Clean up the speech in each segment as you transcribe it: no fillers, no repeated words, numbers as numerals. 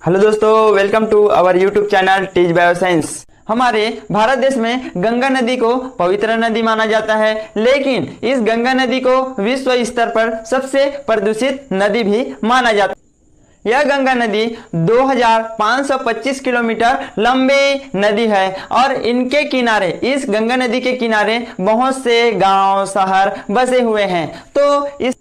Hello दोस्तों, welcome to our YouTube channel teach bioscience. हमारे भारत देश में गंगा नदी को पवित्र नदी माना जाता है, लेकिन इस गंगा नदी को विश्व स्तर पर सबसे प्रदूषित नदी भी माना जाता है। यह गंगा नदी 2525 किलोमीटर लंबी नदी है और इनके किनारे, इस गंगा नदी के किनारे बहुत से गांव, शहर बसे हुए हैं। तो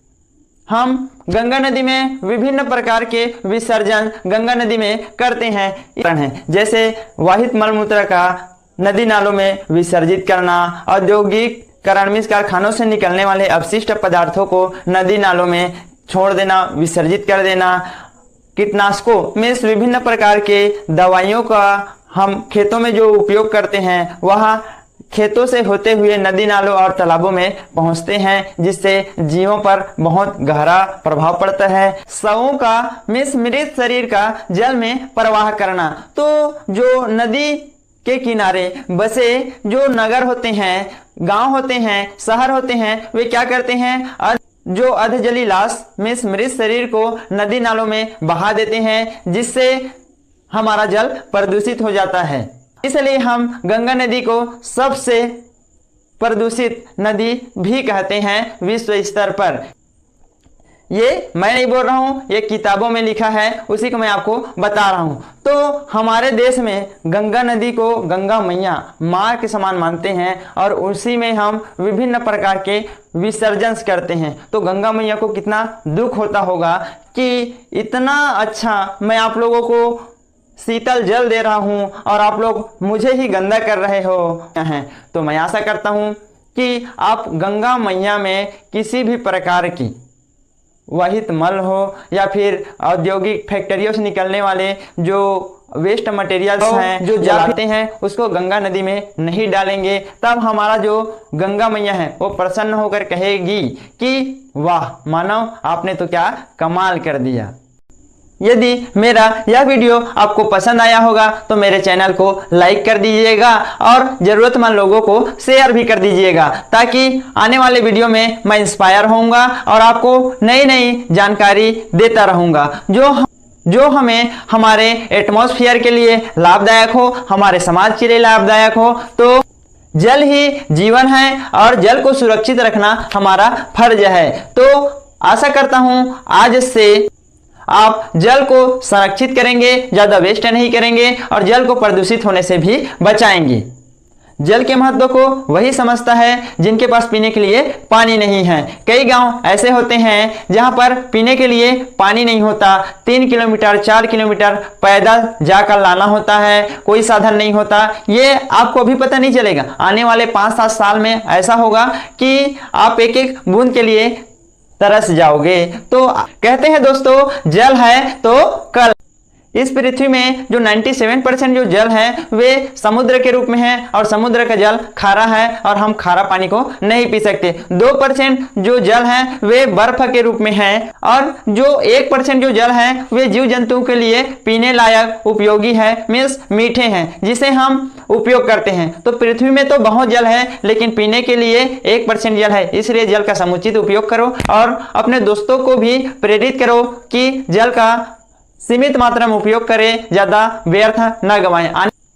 हम गंगा नदी में विभिन्न प्रकार के विसर्जन गंगा नदी में करते हैं, जैसे वाहित मलमूत्र का नदी नालों में विसर्जित करना, औद्योगिक कारखानों कारखानों से निकलने वाले अपशिष्ट पदार्थों को नदी नालों में छोड़ देना, विसर्जित कर देना, कीटनाशकों में विभिन्न प्रकार के दवाइयों का हम खेतों में जो उपयोग करते हैं वह खेतों से होते हुए नदी नालों और तालाबों में पहुंचते हैं, जिससे जीवों पर बहुत गहरा प्रभाव पड़ता है। शवों का मृत शरीर का जल में प्रवाह करना। तो जो नदी के किनारे बसे जो नगर होते हैं, गांव होते हैं, शहर होते हैं, वे क्या करते हैं, जो अधजली लाश में मृत शरीर को नदी नालों में बहा देते हैं, जिससे हमारा जल प्रदूषित हो जाता है। इसलिए हम गंगा नदी को सबसे प्रदूषित नदी भी कहते हैं विश्व स्तर पर। ये मैं नहीं बोल रहा हूँ, ये किताबों में लिखा है, उसी को मैं आपको बता रहा हूँ। तो हमारे देश में गंगा नदी को गंगा मैया माँ के समान मानते हैं और उसी में हम विभिन्न प्रकार के विसर्जन करते हैं। तो गंगा मैया को कितना दुख होता होगा कि इतना अच्छा मैं आप लोगों को शीतल जल दे रहा हूं और आप लोग मुझे ही गंदा कर रहे हो हैं। तो मैं आशा करता हूं कि आप गंगा मैया में किसी भी प्रकार की वाहित मल हो या फिर औद्योगिक फैक्ट्रियों से निकलने वाले जो वेस्ट मटेरियल्स हैं जो जलाते हैं उसको गंगा नदी में नहीं डालेंगे। तब हमारा जो गंगा मैया है वो प्रसन्न होकर कहेगी कि वाह मानव, आपने तो क्या कमाल कर दिया। यदि मेरा यह वीडियो आपको पसंद आया होगा तो मेरे चैनल को लाइक कर दीजिएगा और ज़रूरतमंद लोगों को शेयर भी कर दीजिएगा, ताकि आने वाले वीडियो में मैं इंस्पायर होऊंगा और आपको नई नई जानकारी देता रहूंगा जो हमें हमारे एटमॉस्फेयर के लिए लाभदायक हो, हमारे समाज के लिए लाभदायक हो। तो जल ही जीवन है और जल को सुरक्षित रखना हमारा फर्ज है। तो आशा करता हूँ आज से आप जल को संरक्षित करेंगे, ज़्यादा वेस्ट नहीं करेंगे और जल को प्रदूषित होने से भी बचाएंगे। जल के महत्व को वही समझता है जिनके पास पीने के लिए पानी नहीं है। कई गांव ऐसे होते हैं जहां पर पीने के लिए पानी नहीं होता, 3 किलोमीटर 4 किलोमीटर पैदल जाकर लाना होता है, कोई साधन नहीं होता। ये आपको अभी पता नहीं चलेगा, आने वाले 5-7 साल में ऐसा होगा कि आप एक एक बूंद के लिए तरस जाओगे। तो कहते हैं दोस्तों, जल है तो कल। इस पृथ्वी में जो 97% जो जल है वे समुद्र के रूप में है और समुद्र का जल खारा है और हम खारा पानी को नहीं पी सकते। 2% जो जल है वे बर्फ के रूप में है और जो 1% जो जल है वे जीव जंतुओं के लिए पीने लायक उपयोगी है, मीन्स मीठे हैं, जिसे हम उपयोग करते हैं। तो पृथ्वी में तो बहुत जल है, लेकिन पीने के लिए 1% जल है। इसलिए जल का समुचित उपयोग करो और अपने दोस्तों को भी प्रेरित करो कि जल का सीमित मात्रा में उपयोग करें, ज्यादा व्यर्थ न गवाएं।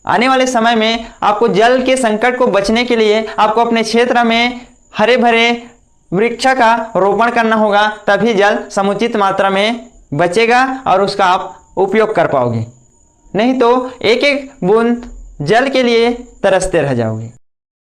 आने वाले समय में आपको जल के संकट को बचने के लिए आपको अपने क्षेत्र में हरे भरे वृक्ष का रोपण करना होगा, तभी जल समुचित मात्रा में बचेगा और उसका आप उपयोग कर पाओगे। नहीं तो एक एक बूंद जल के लिए तरसते रह जाओगे।